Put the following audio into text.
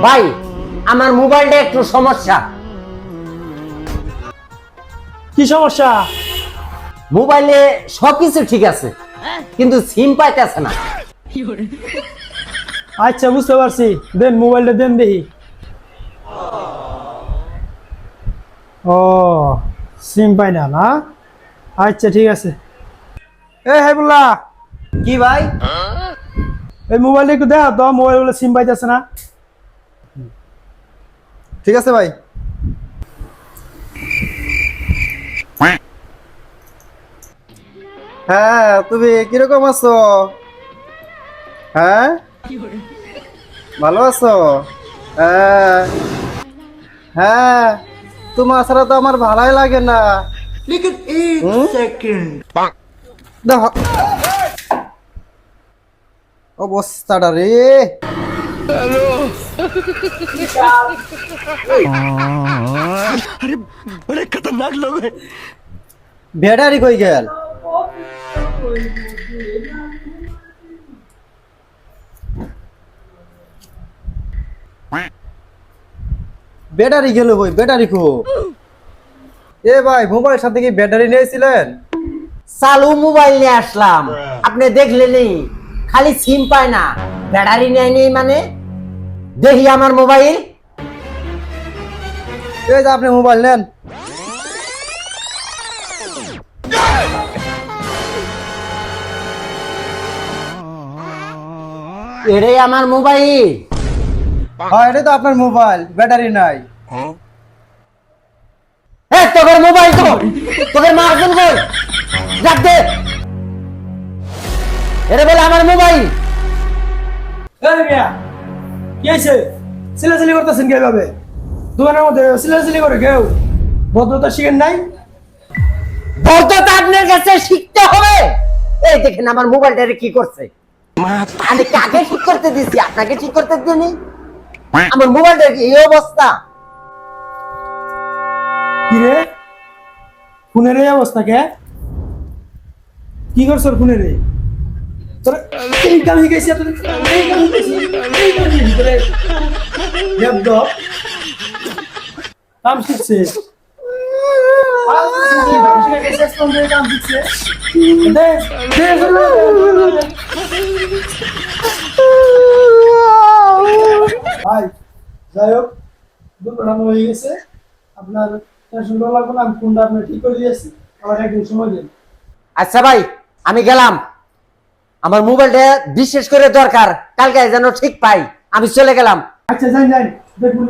ভাই আমার মোবাইলটা একটু সমস্যা। কি সমস্যা? মোবাইলে সবকিছু ঠিক আছে কিন্তু সিম পাইতেছে না। আচ্ছা বুঝতে পারছি, দেন মোবাইলটা দেন দেখি। ও সিম পাই না না, আচ্ছা ঠিক আছে। এই হাইবুল্লাহ, কি ভাই? এই মোবাইলটা একটু দেখা তো, মোবাইল বলে সিম পাইতেছে না। ঠিক আছে ভাই। হ্যাঁ, তুমি কিরকম আছো? হ্যাঁ, ভালো আছো? হ্যাঁ হ্যাঁ, তোমার ছাড়া তো আমার ভালোই লাগে না। দেখো অবস্থাটা রে। ব্যাটারি কই গেল? ব্যাটারি গেল কই? ব্যাটারি কো? এ ভাই, মোবাইলের সাথে কি ব্যাটারি নিয়েছিলেন? চালু মোবাইল নিয়ে আসলাম, আপনি দেখলেনই খালি সিম পায় না, ব্যাটারি নেয়নি। মানে দেখি আমার মোবাইল। এই যে আপনি মোবাইল নেন। এটাই আমার মোবাইল। হ্যাঁ, এটা তো আপনার মোবাইল, ব্যাটারি নাই। তোদের মোবাইল তো তোদের মার্জন কই যাক দে। এটা বলে আমার মোবাইল। এই মিয়া, কি হয়েছে? সিলাসিলি করতেছেন কে ভাবে? দোকানের মধ্যে সিলাসিলি করে কেউ ভদ্রতা শিখেন নাই? বলতো তো আপনার কাছে শিখতে হবে। এই দেখেন আমার মোবাইলটা কি করছে। আমি কাকে ঠিক করতে দিছি? আপনাকে ঠিক করতে দিইনি। আমার মোবাইলটা এই অবস্থা। কি রে, ফোনের এই অবস্থা কে? কি করছ ফোনের? তোর এই কাম শিখাইছি, তোর এই কাম শিখাইছি, এই কাম শিখাইছি তোরে। দেব কাম শিখছে। কাম শিখছে। দে দে ভাই, যাই হোক দুর্ঘটনা হয়ে গেছে, আপনার টেনশন করা লাগবে না। আমি ফোনটা আপনার ঠিক করে দিয়েছি, আমার একদিন সময় দিন। আচ্ছা ভাই, আমি গেলাম। আমার মোবাইলটা বিশেষ করে দরকার, কালকে যেন ঠিক পাই। আমি চলে গেলাম। আচ্ছা যাই যাই, দেখুন